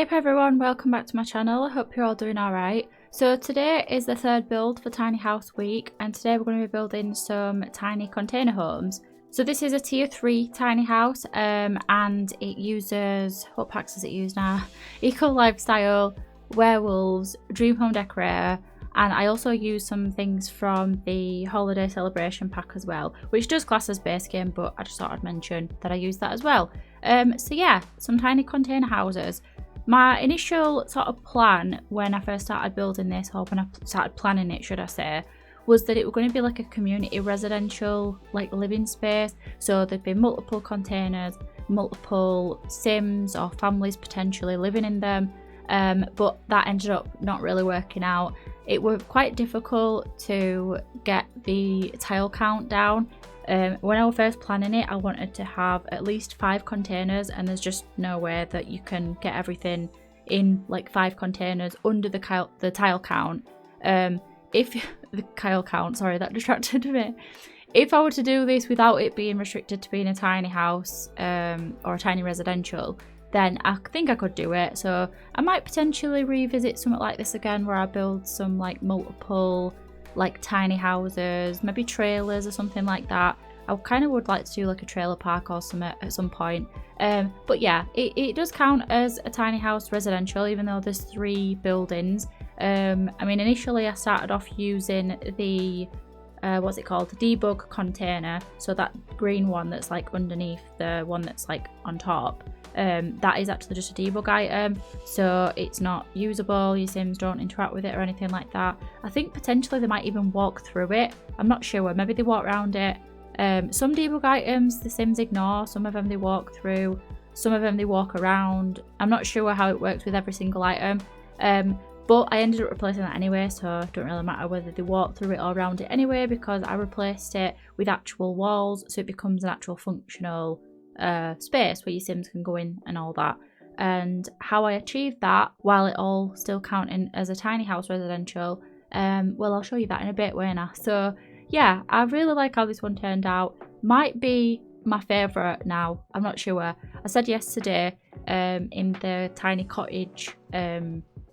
Hey up everyone, welcome back to my channel. I hope you're all doing alright. So today is the third build for Tiny House Week, and today we're going to be building some tiny container homes. So this is a tier 3 tiny house and it uses, what packs does it use now? Eco Lifestyle, Werewolves, Dream Home Decorator, and I also use some things from the holiday celebration pack as well, which does class as base game, but I just thought I'd mention that I use that as well. So yeah, some tiny container houses. My initial sort of plan when I first started building this, or when I started planning it, should I say, was that it was going to be like a community residential like living space. So there'd be multiple containers, multiple Sims or families potentially living in them. But that ended up not really working out. It was quite difficult to get the tile count down. When I was first planning it, I wanted to have at least 5 containers, and there's just no way that you can get everything in like 5 containers under the tile count. If the tile count, sorry, that distracted me. If I were to do this without it being restricted to being a tiny house or a tiny residential, then I think I could do it. So I might potentially revisit something like this again, where I build some like multiple like tiny houses, maybe trailers or something like that. I kind of would like to do like a trailer park or something at some point. But yeah, it does count as a tiny house residential, even though there's 3 buildings. I mean, initially I started off using the what's it called, the debug container, so that green one that's like underneath the one that's like on top. That is actually just a debug item, so it's not usable. Your Sims don't interact with it or anything like that. I think potentially they might even walk through it. I'm not sure, maybe they walk around it. Some debug items the Sims ignore, some of them they walk through, some of them they walk around. I'm not sure how it works with every single item, but I ended up replacing that anyway, so it don't really matter whether they walk through it or around it anyway, because I replaced it with actual walls, so it becomes an actual functional space where your Sims can go in and all that. And how I achieved that while it all still counting as a tiny house residential, well, I'll show you that in a bit, won't I? So yeah, I really like how this one turned out. Might be my favourite now, I'm not sure. I said yesterday in the tiny cottage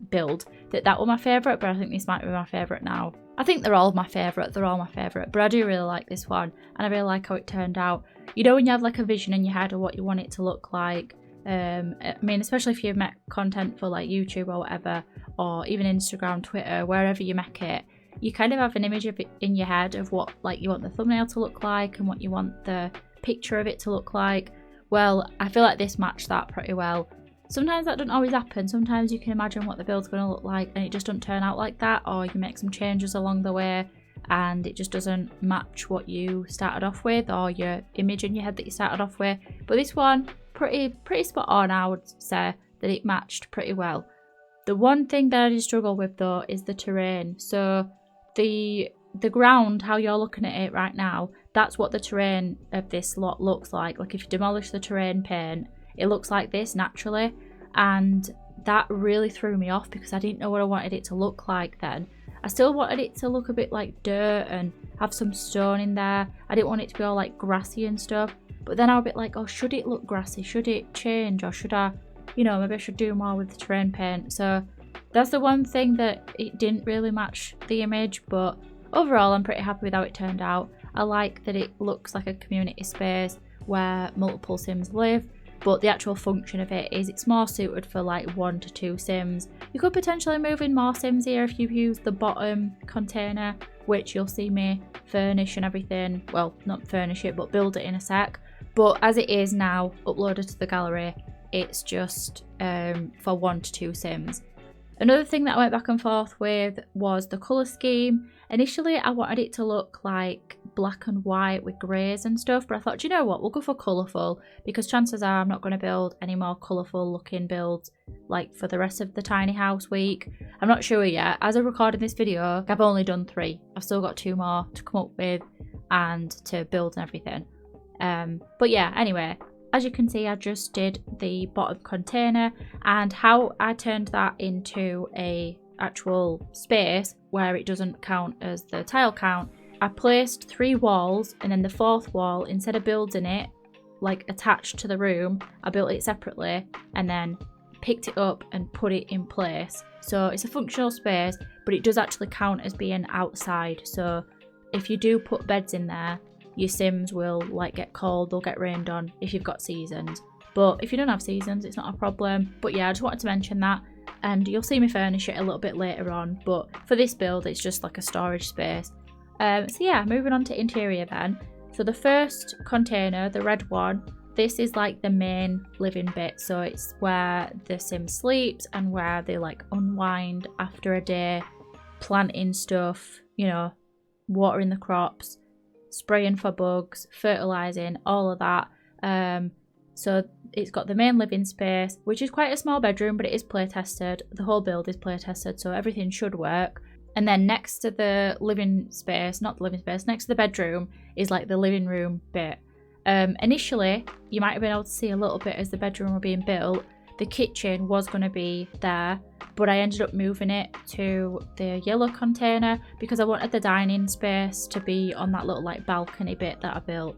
build that was my favourite, but I think this might be my favourite now. I think they're all my favourite, but I do really like this one, and I really like how it turned out. You know, when you have like a vision in your head of what you want it to look like, I mean, especially if you make content for like YouTube or whatever, or even Instagram, Twitter, wherever you make it, you kind of have an image of it in your head of what like you want the thumbnail to look like and what you want the picture of it to look like. Well, I feel like this matched that pretty well. Sometimes that doesn't always happen. Sometimes you can imagine what the build's going to look like and it just doesn't turn out like that, or you make some changes along the way and it just doesn't match what you started off with, or your image in your head that you started off with. But this one, pretty spot on. I would say that it matched pretty well. The one thing that I did struggle with though is the terrain. So the ground, how you're looking at it right now, that's what the terrain of this lot looks like. Like if you demolish the terrain paint, it looks like this naturally, and that really threw me off because I didn't know what I wanted it to look like then. I still wanted it to look a bit like dirt and have some stone in there. I didn't want it to be all like grassy and stuff, but then I was a bit like, oh, should it look grassy? Should it change? Or should I, you know, maybe I should do more with the terrain paint. So that's the one thing that it didn't really match the image, but overall I'm pretty happy with how it turned out. I like that it looks like a community space where multiple Sims live, but the actual function of it is it's more suited for like 1 to 2 Sims. You could potentially move in more Sims here if you use the bottom container, which you'll see me furnish and everything. Well, not furnish it, but build it in a sec. But as it is now, uploaded to the gallery, it's just for 1 to 2 Sims. Another thing that I went back and forth with was the colour scheme. Initially, I wanted it to look like black and white with greys and stuff, but I thought, you know what, we'll go for colourful, because chances are I'm not going to build any more colourful looking builds like for the rest of the tiny house week. I'm not sure yet. As I recorded this video, I've only done 3. I've still got 2 more to come up with and to build and everything. But yeah, anyway, as you can see, I just did the bottom container, and how I turned that into a actual space where it doesn't count as the tile count. I placed 3 walls, and then the 4th wall, instead of building it like attached to the room, I built it separately and then picked it up and put it in place. So it's a functional space, but it does actually count as being outside. So if you do put beds in there, your Sims will like get cold, they'll get rained on if you've got seasons. But if you don't have seasons, it's not a problem. But yeah, I just wanted to mention that, and you'll see me furnish it a little bit later on. But for this build, it's just like a storage space. So yeah, moving on to interior then. So the first container, the red one, this is like the main living bit. So it's where the Sim sleeps and where they like unwind after a day, planting stuff, you know, watering the crops, spraying for bugs, fertilizing, all of that. So it's got the main living space, which is quite a small bedroom, but it is play tested. The whole build is play tested, so everything should work. And then next to the living space, not the living space, next to the bedroom is like the living room bit. Initially, you might have been able to see a little bit as the bedroom were being built. The kitchen was going to be there, but I ended up moving it to the yellow container because I wanted the dining space to be on that little like balcony bit that I built.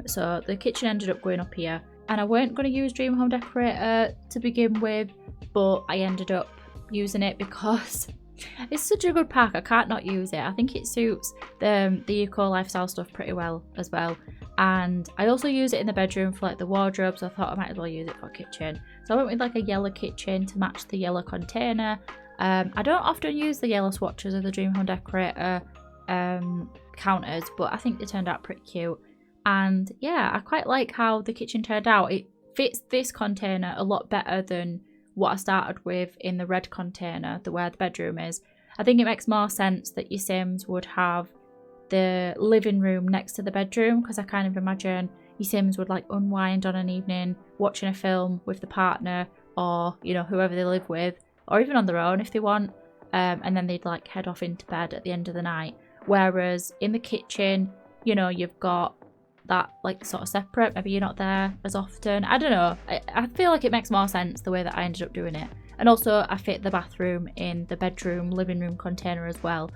So the kitchen ended up going up here, and I weren't going to use Dream Home Decorator to begin with, but I ended up using it because it's such a good pack. I can't not use it. I think it suits the eco lifestyle stuff pretty well as well. And I also use it in the bedroom for like the wardrobe, so I thought I might as well use it for kitchen. So I went with like a yellow kitchen to match the yellow container. I don't often use the yellow swatches of the Dream Home Decorator counters, but I think they turned out pretty cute. And yeah, I quite like how the kitchen turned out. It fits this container a lot better than what I started with in the red container, where the bedroom is. I think it makes more sense that your Sims would have the living room next to the bedroom, because I kind of imagine your Sims would like unwind on an evening watching a film with the partner, or you know, whoever they live with, or even on their own if they want, and then they'd like head off into bed at the end of the night. Whereas in the kitchen, you know, you've got that like sort of separate, maybe you're not there as often. I don't know, I feel like it makes more sense the way that I ended up doing it. And also I fit the bathroom in the bedroom living room container as well.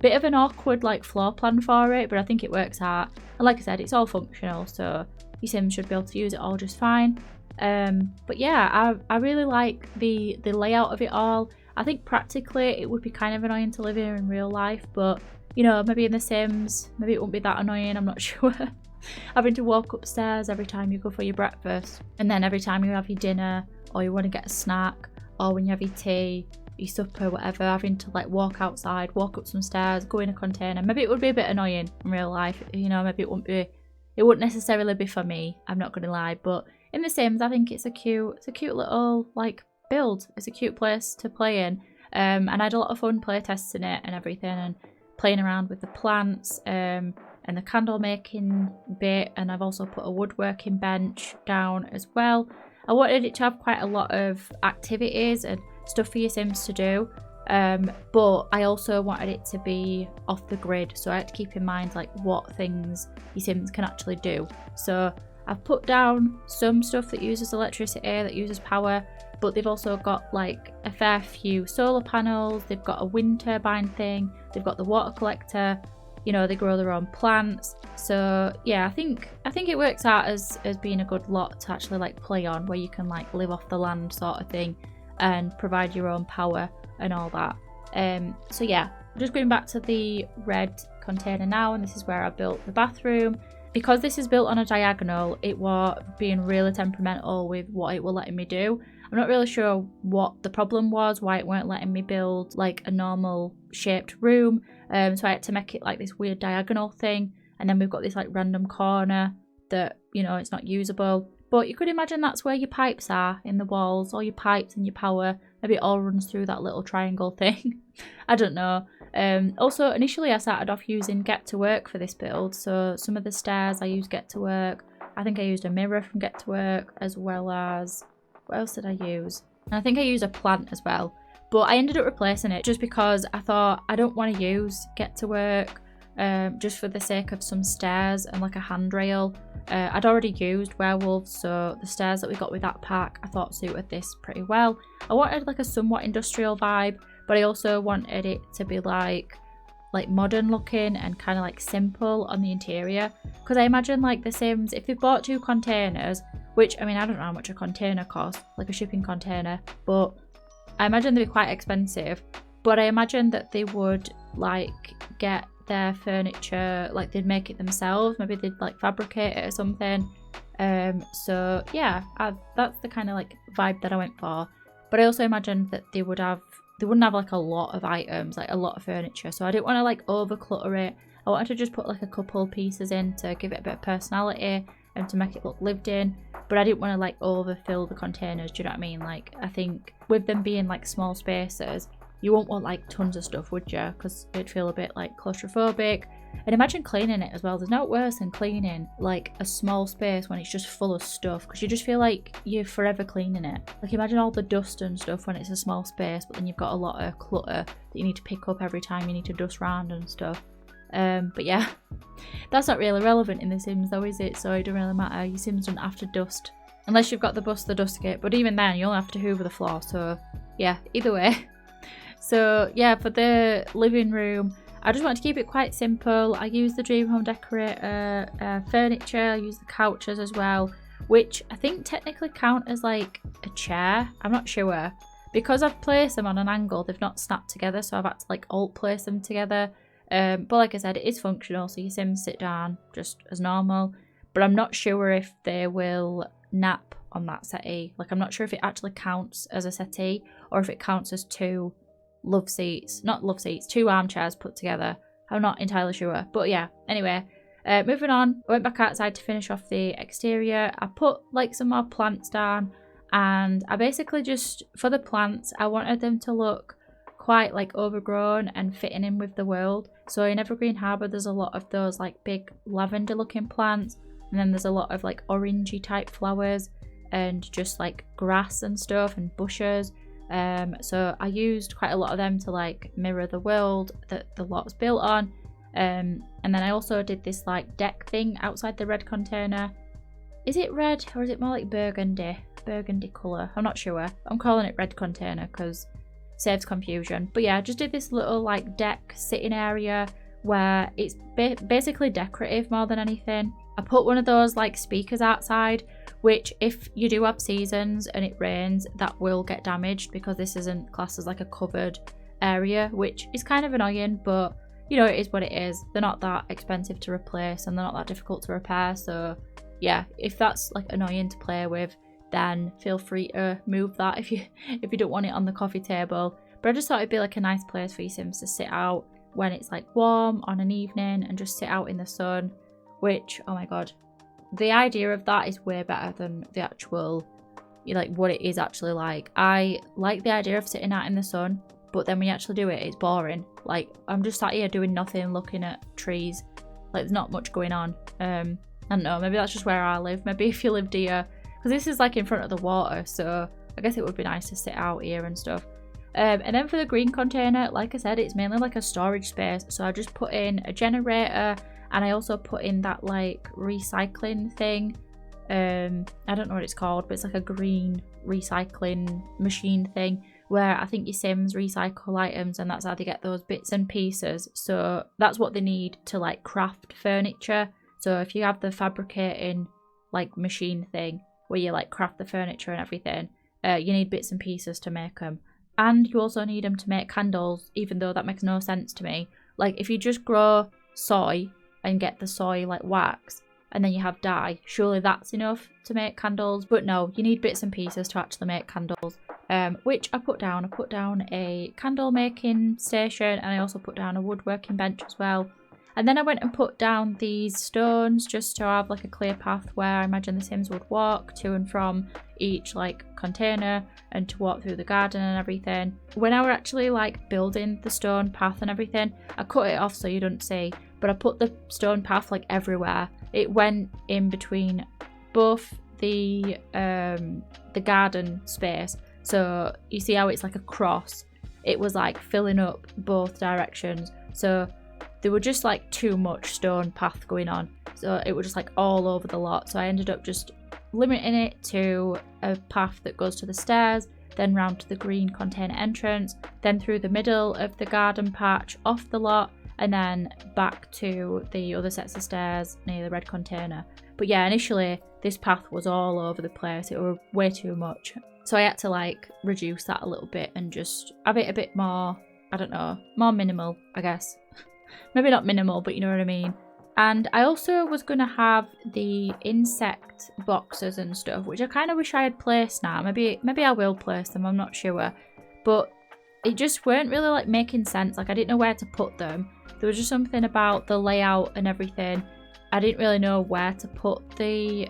Bit of an awkward like floor plan for it, but I think it works out. And like I said, it's all functional, so your Sims should be able to use it all just fine. But yeah, I really like the layout of it all. I think practically it would be kind of annoying to live here in real life, but you know, maybe in the Sims, maybe it won't be that annoying, I'm not sure. Having to walk upstairs every time you go for your breakfast, and then every time you have your dinner, or you want to get a snack, or when you have your tea, your supper, whatever, having to like walk outside, walk up some stairs, go in a container. Maybe it would be a bit annoying in real life, you know, maybe it wouldn't necessarily be for me, I'm not gonna lie. But in the Sims, I think it's a cute little like build. It's a cute place to play in, and I had a lot of fun play testing it and everything, and playing around with the plants and the candle making bit. And I've also put a woodworking bench down as well. I wanted it to have quite a lot of activities and stuff for your Sims to do, but I also wanted it to be off the grid, so I had to keep in mind like what things your Sims can actually do. So I've put down some stuff that uses electricity, that uses power, but they've also got like a fair few solar panels, they've got a wind turbine thing, they've got the water collector, you know, they grow their own plants. So yeah, I think it works out as being a good lot to actually like play on, where you can like live off the land sort of thing and provide your own power and all that. So yeah, just going back to the red container now, and this is where I built the bathroom. Because this is built on a diagonal, it was being really temperamental with what it was letting me do. I'm not really sure what the problem was, why it weren't letting me build like a normal shaped room. So I had to make it like this weird diagonal thing, and then we've got this like random corner that, you know, it's not usable. But you could imagine that's where your pipes are in the walls, all your pipes and your power. Maybe it all runs through that little triangle thing. I don't know. Also, initially I started off using Get to Work for this build. So some of the stairs I used Get to Work. I think I used a mirror from Get to Work, as well as, what else did I use? And I think I used a plant as well. But I ended up replacing it just because I thought I don't want to use Get to Work just for the sake of some stairs and like a handrail. I'd already used Werewolves, so the stairs that we got with that pack I thought suited this pretty well. I wanted like a somewhat industrial vibe, but I also wanted it to be like modern looking and kind of like simple on the interior, because I imagine like the Sims, if they bought 2 containers, which, I mean, I don't know how much a container costs, like a shipping container, but I imagine they'd be quite expensive. But I imagine that they would like get their furniture, like they'd make it themselves. Maybe they'd like fabricate it or something. So yeah, that's the kind of like vibe that I went for. But I also imagined that they wouldn't have like a lot of items, like a lot of furniture. So I didn't want to like over clutter it. I wanted to just put like a couple pieces in to give it a bit of personality and to make it look lived in. But I didn't want to like overfill the containers, do you know what I mean? Like, I think with them being like small spaces, you won't want like tons of stuff, would you? Because it'd feel a bit like claustrophobic. And imagine cleaning it as well. There's no worse than cleaning like a small space when it's just full of stuff, because you just feel like you're forever cleaning it. Like, imagine all the dust and stuff when it's a small space, but then you've got a lot of clutter that you need to pick up every time you need to dust around and stuff. But yeah, that's not really relevant in The Sims though, is it? So it doesn't really matter. Your Sims don't have to dust unless you've got the dust kit, but even then you only have to hoover the floor. So yeah, either way. So yeah, for the living room, I just want to keep it quite simple. I use the Dream Home Decorator furniture. I use the couches as well, which I think technically count as like a chair. I'm not sure. Because I've placed them on an angle, they've not snapped together, so I've had to like alt place them together. But like I said, it is functional, so your Sims sit down just as normal. But I'm not sure if they will nap on that settee. Like, I'm not sure if it actually counts as a settee or if it counts as two two armchairs put together. I'm not entirely sure, but yeah, anyway, moving on. I went back outside to finish off the exterior. I put like some more plants down, and I basically just, for the plants, I wanted them to look quite like overgrown and fitting in with the world. So in Evergreen Harbour there's a lot of those like big lavender looking plants, and then there's a lot of like orangey type flowers and just like grass and stuff and bushes. So I used quite a lot of them to like mirror the world that the lot's built on. And then I also did this like deck thing outside the red container. Is it red or is it more like burgundy colour? I'm not sure. I'm calling it red container because it saves confusion. But yeah, I just did this little like deck sitting area where it's basically decorative more than anything. I put one of those like speakers outside, which if you do have seasons and it rains, that will get damaged because this isn't classed as like a covered area, which is kind of annoying, but you know, it is what it is. They're not that expensive to replace and they're not that difficult to repair. So yeah, if that's like annoying to play with, then feel free to move that if you don't want it on the coffee table. But I just thought it'd be like a nice place for your Sims to sit out when it's like warm on an evening and just sit out in the sun, which, oh my god, the idea of that is way better than the actual, like, what it is actually like. I like the idea of sitting out in the sun, but then when you actually do it, it's boring. Like, I'm just sat here doing nothing, looking at trees. Like, there's not much going on. I don't know, maybe that's just where I live. Maybe if you lived here, because this is like in front of the water, so I guess it would be nice to sit out here and stuff. And then for the green container, like I said, it's mainly like a storage space. So I just put in a generator, and I also put in that like recycling thing. I don't know what it's called, but it's like a green recycling machine thing where I think your Sims recycle items, and that's how they get those bits and pieces. So that's what they need to like craft furniture. So if you have the fabricating like machine thing where you like craft the furniture and everything, you need bits and pieces to make them. And you also need them to make candles, even though that makes no sense to me. Like, if you just grow soy and get the soy like wax and then you have dye, surely that's enough to make candles. But no, you need bits and pieces to actually make candles, which I put down. I put down a candle making station, and I also put down a woodworking bench as well. And then I went and put down these stones just to have like a clear path where I imagine the Sims would walk to and from each like container and to walk through the garden and everything. When I were actually like building the stone path and everything, I cut it off so you don't see, but I put the stone path like everywhere. It went in between both the garden space. So you see how it's like a cross? It was like filling up both directions. So there were just like too much stone path going on, so it was just like all over the lot. So I ended up just limiting it to a path that goes to the stairs, then round to the green container entrance, then through the middle of the garden patch, off the lot, and then back to the other sets of stairs near the red container. But yeah, initially this path was all over the place. It was way too much. So I had to like reduce that a little bit and just have it a bit more, I don't know, more minimal, I guess. Maybe not minimal, but you know what I mean. And I also was going to have the insect boxes and stuff, which I kind of wish I had placed now. Maybe I will place them, I'm not sure. But it just weren't really like making sense. Like I didn't know where to put them. There was just something about the layout and everything. I didn't really know where to put the,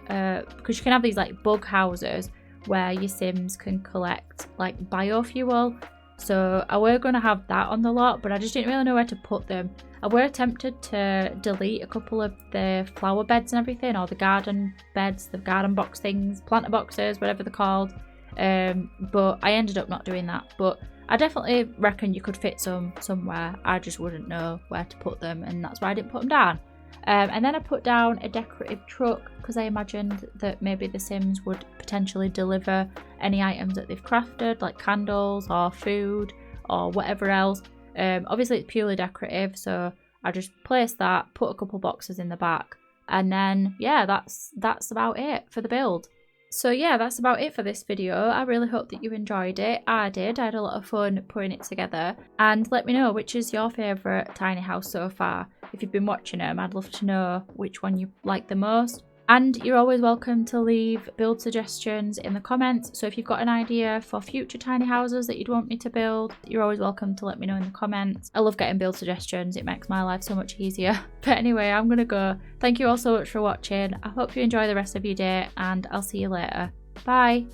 because you can have these like bug houses where your Sims can collect like biofuel. So I were going to have that on the lot, but I just didn't really know where to put them. I were tempted to delete a couple of the flower beds and everything, or the garden beds, the garden box things, planter boxes, whatever they're called. But I ended up not doing that. But I definitely reckon you could fit some somewhere. I just wouldn't know where to put them, and that's why I didn't put them down. And then I put down a decorative truck because I imagined that maybe the Sims would potentially deliver any items that they've crafted, like candles or food or whatever else. Obviously it's purely decorative, so I just placed that, put a couple boxes in the back, and then yeah, that's about it for the build. So yeah, that's about it for this video. I really hope that you enjoyed it. I did. I had a lot of fun putting it together. And let me know which is your favourite tiny house so far. If you've been watching them, I'd love to know which one you like the most. And you're always welcome to leave build suggestions in the comments. So if you've got an idea for future tiny houses that you'd want me to build, you're always welcome to let me know in the comments. I love getting build suggestions. It makes my life so much easier. But anyway, I'm going to go. Thank you all so much for watching. I hope you enjoy the rest of your day, and I'll see you later. Bye.